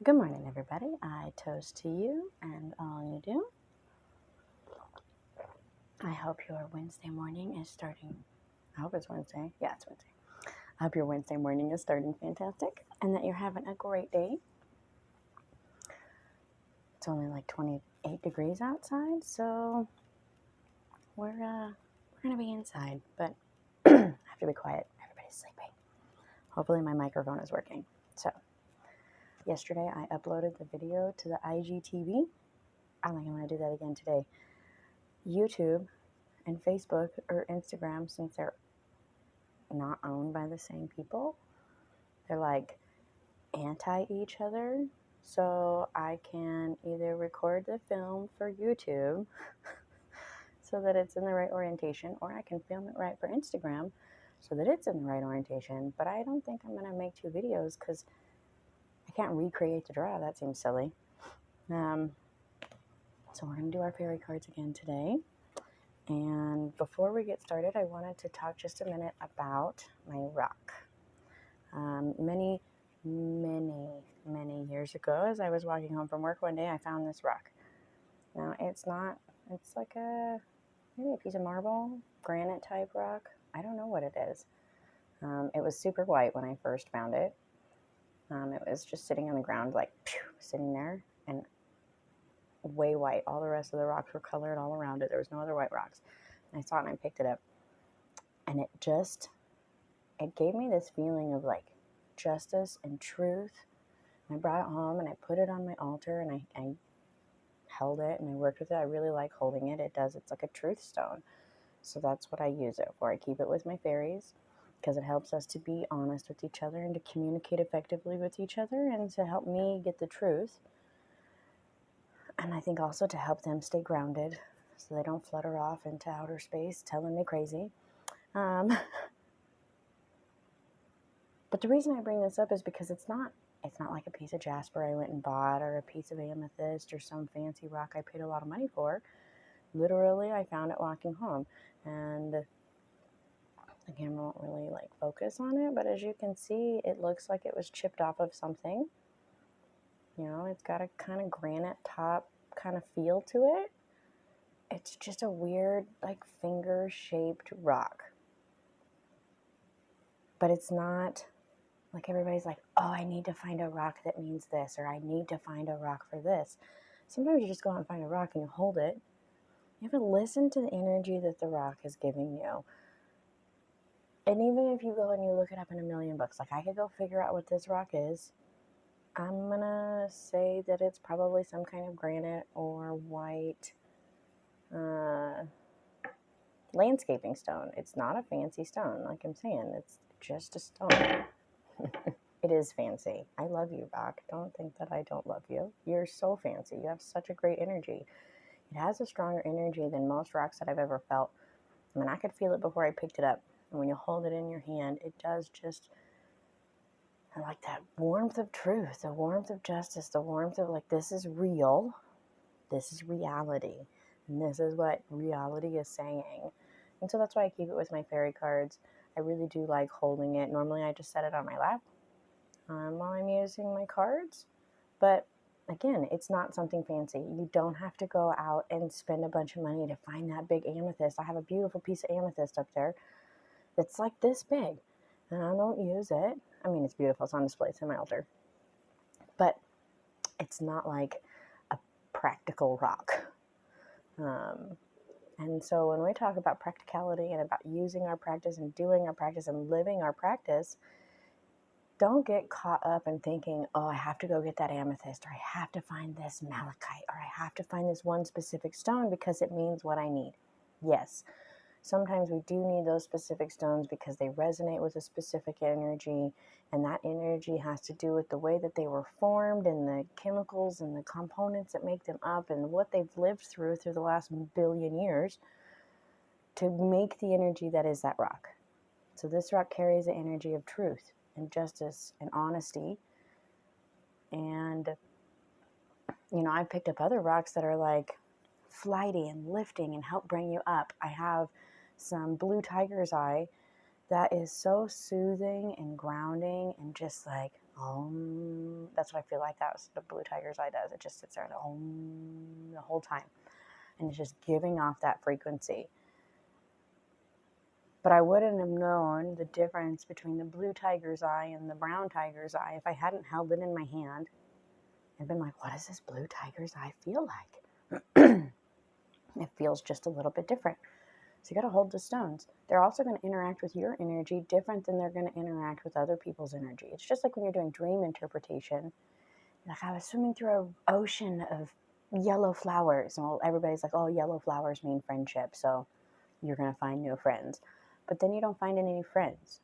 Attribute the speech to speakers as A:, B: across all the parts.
A: Good morning, everybody. I toast to you and all you do. I hope your Wednesday morning is starting. I hope it's Wednesday. Yeah, it's Wednesday. I hope your Wednesday morning is starting fantastic and that you're having a great day. It's only like 28 degrees outside, so we're gonna be inside, but I have to be quiet. Everybody's sleeping. Hopefully my microphone is working. So yesterday I uploaded the video to the IGTV. I think I'm gonna do that again today. YouTube and Facebook or Instagram, since they're not owned by the same people, they're like anti each other. So I can either record the film for YouTube so that it's in the right orientation, or I can film it right for Instagram so that it's in the right orientation. But I don't think I'm going to make two videos because I can't recreate the draw. That seems silly. So we're going to do our fairy cards again today. And before we get started, I wanted to talk just a minute about my rock. Many years ago, as I was walking home from work one day, I found this rock. Now, it's like maybe a piece of marble, granite type rock. I don't know what it is. It was super white when I first found it. It was just sitting on the ground, like, sitting there, and way white. All the rest of the rocks were colored all around it. There was no other white rocks. And I saw it and I picked it up. And it gave me this feeling of like justice and truth. And I brought it home and I put it on my altar and I held it and I worked with it. I really like holding it. It's like a truth stone. So that's what I use it for. I keep it with my fairies because it helps us to be honest with each other and to communicate effectively with each other and to help me get the truth. And I think also to help them stay grounded so they don't flutter off into outer space telling me crazy. But the reason I bring this up is because it's not like a piece of jasper I went and bought or a piece of amethyst or some fancy rock I paid a lot of money for. Literally, I found it walking home. And the camera won't really like focus on it, but as you can see, it looks like it was chipped off of something. You know, it's got a kind of granite top kind of feel to it. It's just a weird, like, finger-shaped rock. But it's not like everybody's like, oh, I need to find a rock that means this, or I need to find a rock for this. Sometimes you just go out and find a rock and you hold it. You have to listen to the energy that the rock is giving you. And even if you go and you look it up in a million books, like I could go figure out what this rock is, I'm going to say that it's probably some kind of granite or white landscaping stone. It's not a fancy stone, like I'm saying. It's just a stone. It is fancy. I love you, rock. Don't think that I don't love you. You're so fancy. You have such a great energy. It has a stronger energy than most rocks that I've ever felt. I mean, I could feel it before I picked it up. And when you hold it in your hand, it does just, I like that warmth of truth, the warmth of justice, the warmth of like, this is real. This is reality. And this is what reality is saying. And so that's why I keep it with my fairy cards. I really do like holding it. Normally I just set it on my lap while I'm using my cards. But again, it's not something fancy. You don't have to go out and spend a bunch of money to find that big amethyst. I have a beautiful piece of amethyst up there that's like this big. And I don't use it. I mean, it's beautiful. It's on display. It's in my altar. But it's not like a practical rock. And so when we talk about practicality and about using our practice and doing our practice and living our practice, don't get caught up in thinking, oh, I have to go get that amethyst, or I have to find this malachite, or I have to find this one specific stone because it means what I need. Yes, sometimes we do need those specific stones because they resonate with a specific energy, and that energy has to do with the way that they were formed and the chemicals and the components that make them up and what they've lived through the last billion years to make the energy that is that rock. So this rock carries the energy of truth and justice and honesty. And, you know, I picked up other rocks that are like flighty and lifting and help bring you up. I have some blue tiger's eye that is so soothing and grounding and just like That's what I feel like that was the blue tiger's eye does. It just sits there and the whole time. And it's just giving off that frequency. But I wouldn't have known the difference between the blue tiger's eye and the brown tiger's eye if I hadn't held it in my hand and been like, what does this blue tiger's eye feel like? It feels just a little bit different. So you got to hold the stones. They're also going to interact with your energy different than they're going to interact with other people's energy. It's just like when you're doing dream interpretation. Like I was swimming through an ocean of yellow flowers. And everybody's like, oh, yellow flowers mean friendship. So you're going to find new friends. But then you don't find any new friends.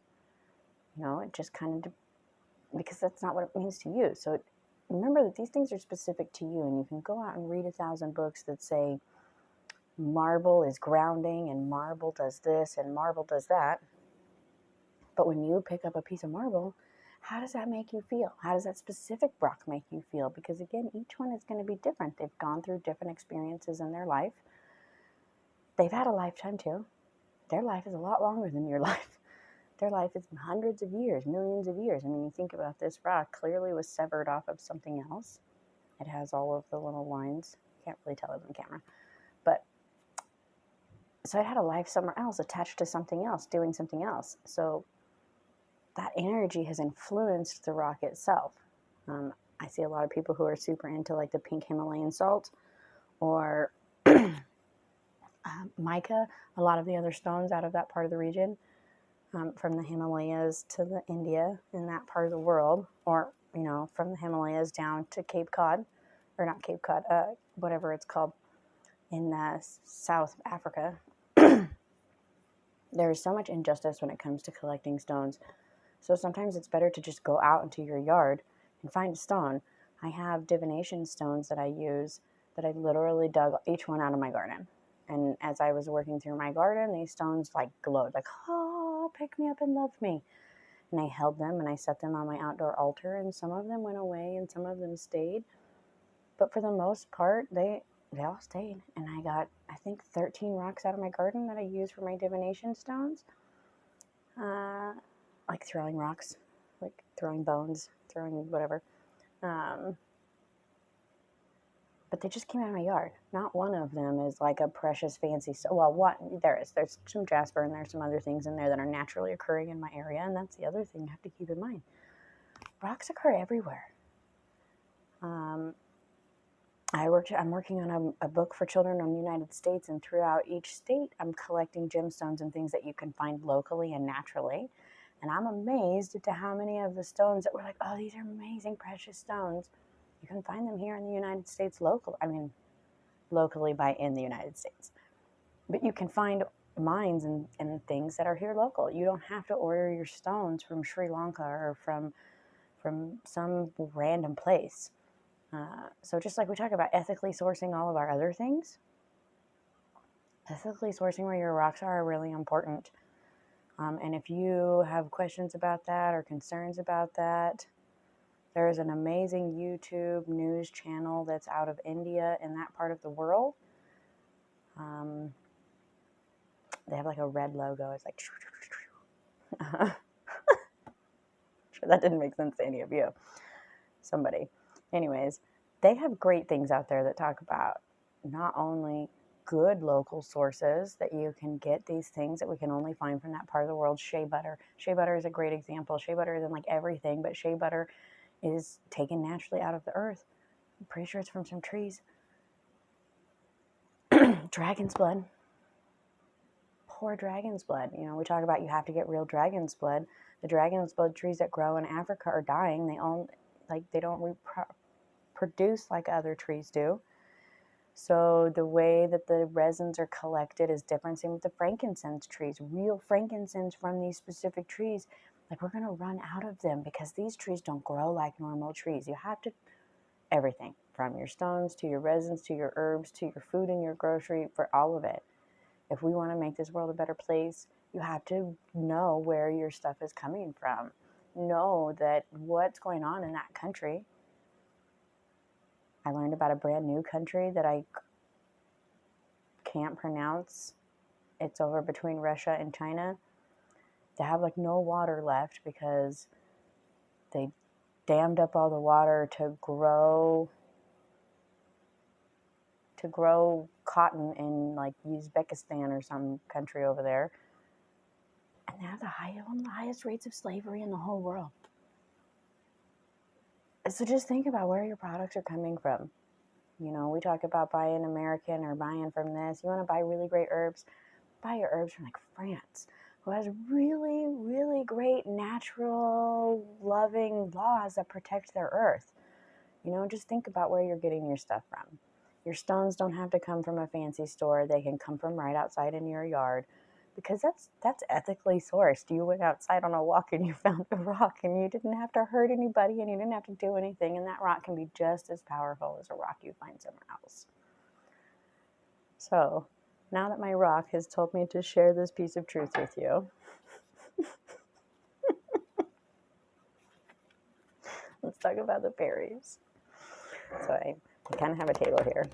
A: You know, it just kind of, because that's not what it means to you. So remember that these things are specific to you. And you can go out and read 1,000 books that say, marble is grounding and marble does this and marble does that. But when you pick up a piece of marble, how does that make you feel? How does that specific rock make you feel? Because again, each one is going to be different. They've gone through different experiences in their life. They've had a lifetime too. Their life is a lot longer than your life. Their life is hundreds of years, millions of years. I mean, you think about this rock, clearly was severed off of something else. It has all of the little lines. You can't really tell it on camera. But so it had a life somewhere else, attached to something else, doing something else. So that energy has influenced the rock itself. I see a lot of people who are super into like the pink Himalayan salt or mica, a lot of the other stones out of that part of the region, from the Himalayas to the India in that part of the world, or, you know, from the Himalayas down to Cape Cod, or not Cape Cod, whatever it's called, in South Africa. There is so much injustice when it comes to collecting stones. So sometimes it's better to just go out into your yard and find a stone. I have divination stones that I use that I literally dug each one out of my garden. And as I was working through my garden, these stones like glowed, like, oh, pick me up and love me. And I held them and I set them on my outdoor altar, and some of them went away and some of them stayed. But for the most part, they all stayed. And I got, I think, 13 rocks out of my garden that I use for my divination stones. Like throwing rocks, like throwing bones, throwing whatever. But they just came out of my yard. Not one of them is like a precious fancy stone. Well, there's some jasper and there's some other things in there that are naturally occurring in my area. And that's the other thing you have to keep in mind. Rocks occur everywhere. I'm working on a book for children in the United States, and throughout each state, I'm collecting gemstones and things that you can find locally and naturally. And I'm amazed at how many of the stones that were like, oh, these are amazing, precious stones. You can find them here in the United States locally in the United States. But you can find mines and things that are here local. You don't have to order your stones from Sri Lanka or from some random place. So just like we talk about ethically sourcing all of our other things, ethically sourcing where your rocks are really important. And if you have questions about that or concerns about that, there is an amazing YouTube news channel that's out of India in that part of the world. They have like a red logo. It's like, sure, that didn't make sense to any of you. Somebody. Anyways, they have great things out there that talk about not only good local sources that you can get these things that we can only find from that part of the world. Shea butter. Shea butter is a great example. Shea butter isn't like everything, but shea butter is taken naturally out of the earth. I'm pretty sure it's from some trees. Dragon's blood. Poor dragon's blood. You know, we talk about you have to get real dragon's blood. The dragon's blood trees that grow in Africa are dying. They don't produce like other trees do. So the way that the resins are collected is different. Same with the frankincense trees. Real frankincense from these specific trees. Like, we're going to run out of them because these trees don't grow like normal trees. You have to, everything from your stones to your resins to your herbs to your food in your grocery, for all of it. If we want to make this world a better place, you have to know where your stuff is coming from. Know that what's going on in that country. I learned about a brand new country that I can't pronounce. It's over between Russia and China. They have like no water left because they dammed up all the water to grow cotton in like Uzbekistan or some country over there. And they have one of the highest rates of slavery in the whole world. So just think about where your products are coming from. You know, we talk about buying American or buying from this. You want to buy really great herbs? Buy your herbs from like France, who has really, really great natural, loving laws that protect their earth. You know, just think about where you're getting your stuff from. Your stones don't have to come from a fancy store. They can come from right outside in your yard, because that's ethically sourced. You went outside on a walk and you found a rock, and you didn't have to hurt anybody, and you didn't have to do anything, and that rock can be just as powerful as a rock you find somewhere else. So now that my rock has told me to share this piece of truth with you, let's talk about the fairies. So I kind of have a table here.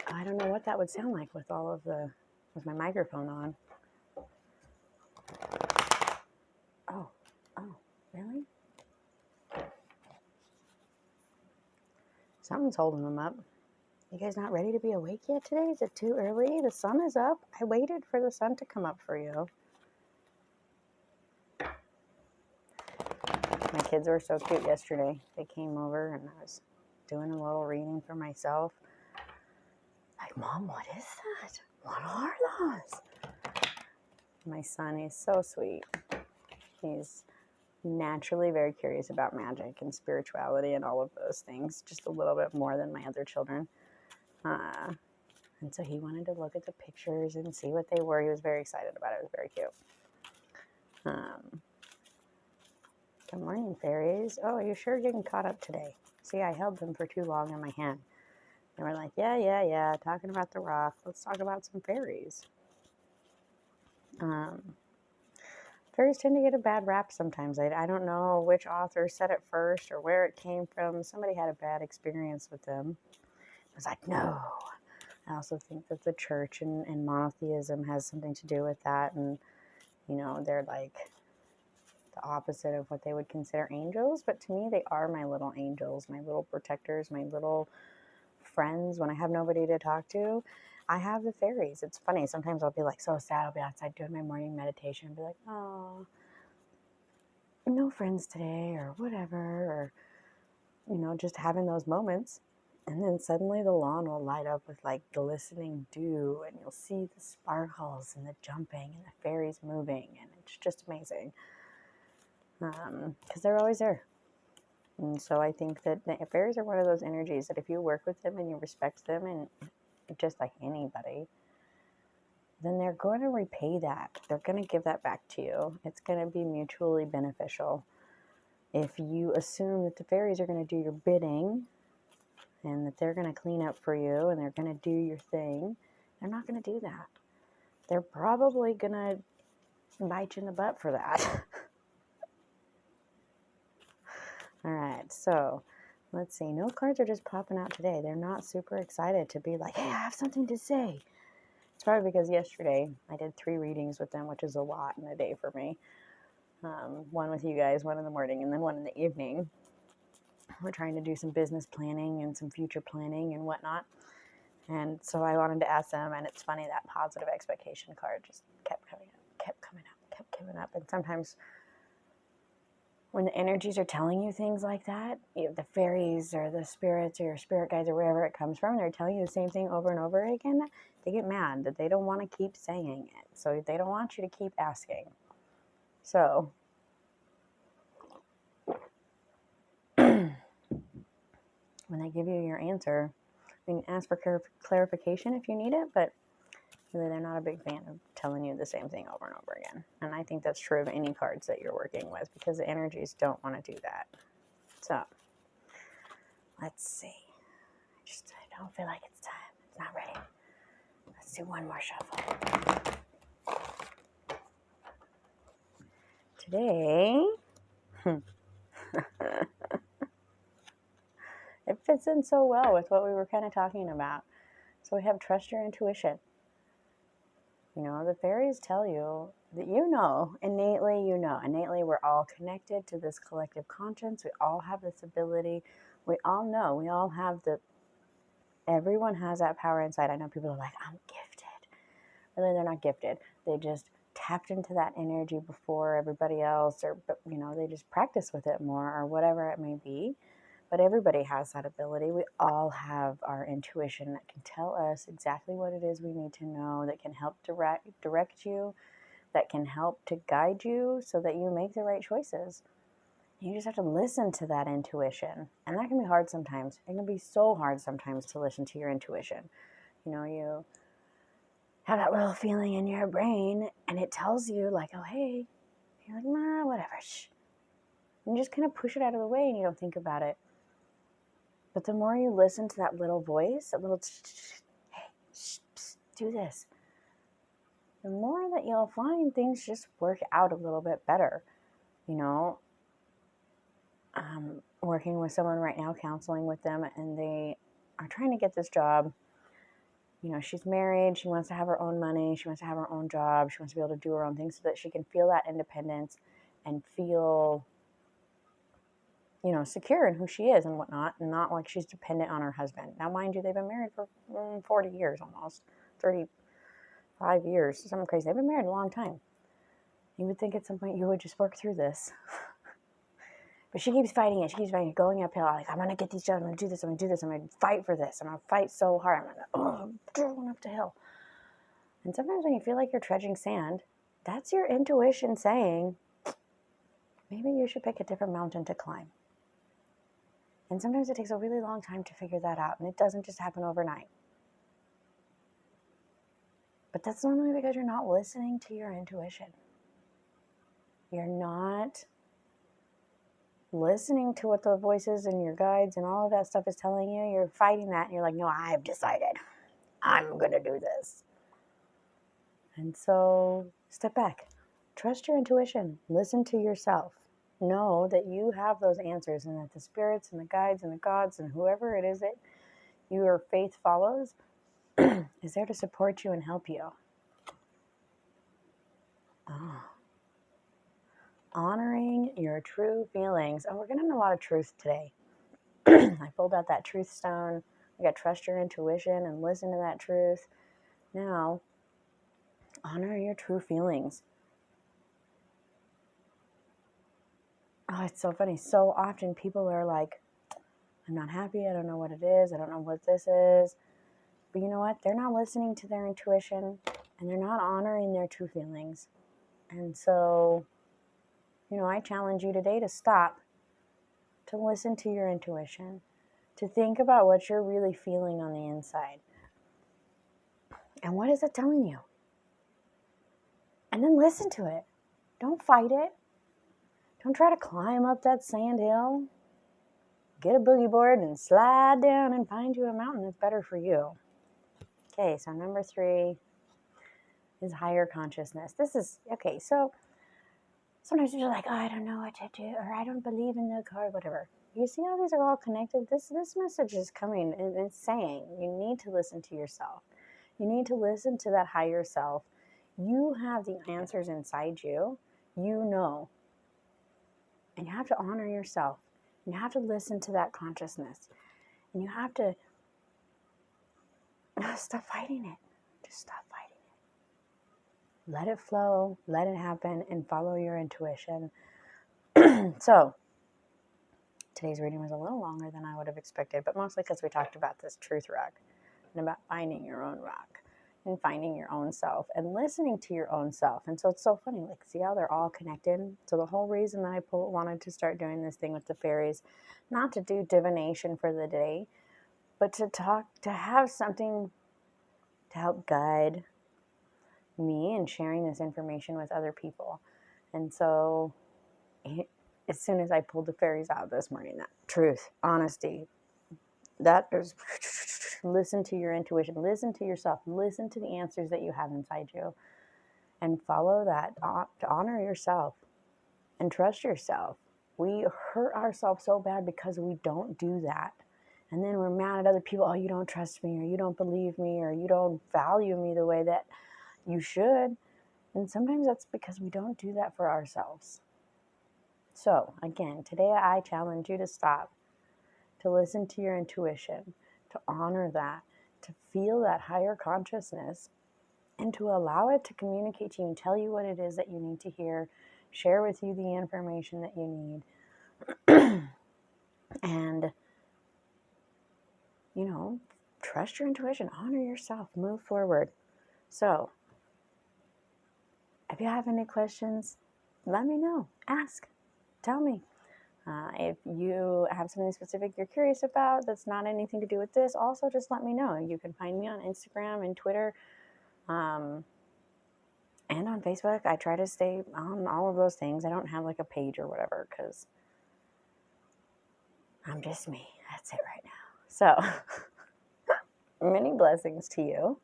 A: I don't know what that would sound like with my microphone on. Oh, really? Something's holding them up. You guys not ready to be awake yet today? Is it too early? The sun is up. I waited for the sun to come up for you. My kids were so cute yesterday. They came over and I was doing a little reading for myself. Like, Mom, what is that? What are those? My son is so sweet. He's naturally very curious about magic and spirituality and all of those things, just a little bit more than my other children. And so he wanted to look at the pictures and see what they were. He was very excited about it. It was very cute. Good morning, fairies. Oh, you're sure getting caught up today. See, I held them for too long in my hand. They were like, yeah, talking about the rock. Let's talk about some fairies. Fairies tend to get a bad rap sometimes. I don't know which author said it first or where it came from. Somebody had a bad experience with them. I was like, no. I also think that the church and monotheism has something to do with that. And, you know, they're like the opposite of what they would consider angels. But to me, they are my little angels, my little protectors, my little friends. When I have nobody to talk to, I have the fairies. It's funny. Sometimes I'll be like so sad. I'll be outside doing my morning meditation and be like, oh, no friends today or whatever. Or, you know, just having those moments. And then suddenly the lawn will light up with like glistening dew, and you'll see the sparkles and the jumping and the fairies moving, and it's just amazing. Because they're always there. And so I think that the fairies are one of those energies that if you work with them and you respect them, and just like anybody, then they're going to repay that. They're going to give that back to you. It's going to be mutually beneficial. If you assume that the fairies are going to do your bidding, and that they're going to clean up for you and they're going to do your thing, they're not going to do that. They're probably going to bite you in the butt for that. All right, so let's see. No cards are just popping out today. They're not super excited to be like, hey, I have something to say. It's probably because yesterday I did 3 readings with them, which is a lot in a day for me. One with you guys, one in the morning, and then one in the evening. We're trying to do some business planning and some future planning and whatnot. And so I wanted to ask them, and it's funny, that positive expectation card just kept coming up. And sometimes when the energies are telling you things like that, the fairies or the spirits or your spirit guides or wherever it comes from, they're telling you the same thing over and over again, they get mad that they don't want to keep saying it. So they don't want you to keep asking. So when they give you your answer, you can ask for clarification if you need it, but really they're not a big fan of telling you the same thing over and over again. And I think that's true of any cards that you're working with, because the energies don't want to do that. So let's see. I don't feel like it's time. It's not ready. Let's do one more shuffle. Today, it fits in so well with what we were kind of talking about. So we have trust your intuition. You know, the fairies tell you innately we're all connected to this collective conscience. We all have this ability. We all know, everyone has that power inside. I know people are like, I'm gifted. Really, they're not gifted. They just tapped into that energy before everybody else, or, they just practice with it more, or whatever it may be. But everybody has that ability. We all have our intuition that can tell us exactly what it is we need to know, that can help direct you, that can help to guide you so that you make the right choices. You just have to listen to that intuition. And that can be hard sometimes. It can be so hard sometimes to listen to your intuition. You have that little feeling in your brain and it tells you like, oh, hey, you're like, nah, whatever. Shh. And you just kind of push it out of the way and you don't think about it. But the more you listen to that little voice, that little, hey, shh, psst, do this, the more that you'll find things just work out a little bit better. Working with someone right now, counseling with them, and they are trying to get this job. She's married, she wants to have her own money, she wants to have her own job, she wants to be able to do her own things so that she can feel that independence and feel, secure in who she is and whatnot, and not like she's dependent on her husband. Now, mind you, they've been married for 40 years almost, 35 years, something crazy. They've been married a long time. You would think at some point you would just work through this. But she keeps fighting it. She keeps fighting it, going uphill. Like, I'm going to get these jobs. I'm going to do this. I'm going to do this. I'm going to fight for this. I'm going to fight so hard. I'm going up the hill. And sometimes when you feel like you're trudging sand, that's your intuition saying, maybe you should pick a different mountain to climb. And sometimes it takes a really long time to figure that out. And it doesn't just happen overnight. But that's normally because you're not listening to your intuition. You're not listening to what the voices and your guides and all of that stuff is telling you. You're fighting that and you're like, no, I've decided I'm going to do this. And so step back, trust your intuition, listen to yourself, know that you have those answers and that the spirits and the guides and the gods and whoever it is that your faith follows is there to support you and help you. Honoring your true feelings. We're getting a lot of truth today. I pulled out that truth stone. We got trust your intuition and listen to that truth. Now, honor your true feelings. Oh, it's so funny. So often people are like, I'm not happy. I don't know what it is. I don't know what this is. But you know what? They're not listening to their intuition and they're not honoring their true feelings. And so, I challenge you today to stop, to listen to your intuition, to think about what you're really feeling on the inside. And what is it telling you? And then listen to it. Don't fight it. Don't try to climb up that sand hill. Get a boogie board and slide down and find you a mountain that's better for you. Okay, so number 3 is higher consciousness. This is, okay, so sometimes you're like, oh, I don't know what to do, or I don't believe in the card, whatever. You see how these are all connected? This message is coming and it's saying you need to listen to yourself. You need to listen to that higher self. You have the answers inside you. You know. And you have to honor yourself. And you have to listen to that consciousness. And you have to stop fighting it. Just stop fighting it. Let it flow. Let it happen. And follow your intuition. So, today's reading was a little longer than I would have expected. But mostly because we talked about this truth rock. And about finding your own rock. And finding your own self and listening to your own self. And so it's so funny, like, see how they're all connected? So the whole reason that I wanted to start doing this thing with the fairies, not to do divination for the day, but to have something to help guide me in sharing this information with other people. And so as soon as I pulled the fairies out this morning, that truth, honesty, that there's listen to your intuition, listen to yourself, listen to the answers that you have inside you, and follow that to honor yourself and trust yourself. We hurt ourselves so bad because we don't do that. And then we're mad at other people. Oh, you don't trust me, or you don't believe me, or you don't value me the way that you should. And sometimes that's because we don't do that for ourselves. So, again, today I challenge you to stop, to listen to your intuition, to honor that, to feel that higher consciousness, and to allow it to communicate to you and tell you what it is that you need to hear, share with you the information that you need, and, trust your intuition, honor yourself, move forward. So, if you have any questions, let me know. Ask. Tell me. If you have something specific you're curious about that's not anything to do with this, also just let me know. You can find me on Instagram and Twitter and on Facebook. I try to stay on all of those things. I don't have like a page or whatever because I'm just me. That's it right now. So, many blessings to you.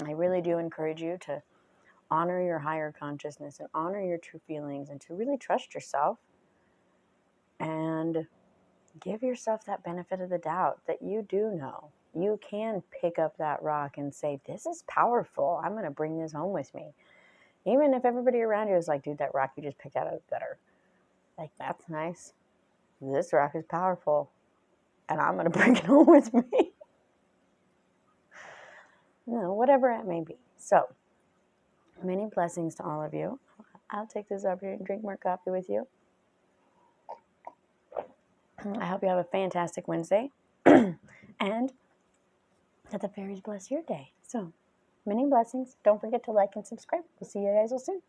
A: I really do encourage you to honor your higher consciousness and honor your true feelings and to really trust yourself and give yourself that benefit of the doubt that you do know. You can pick up that rock and say, this is powerful. I'm going to bring this home with me. Even if everybody around you is like, dude, that rock you just picked out is better. Like, that's nice. This rock is powerful. And I'm going to bring it home with me. Whatever it may be. So, many blessings to all of you. I'll take this opportunity and drink more coffee with you. I hope you have a fantastic Wednesday. And that the fairies bless your day. So, many blessings. Don't forget to like and subscribe. We'll see you guys all soon.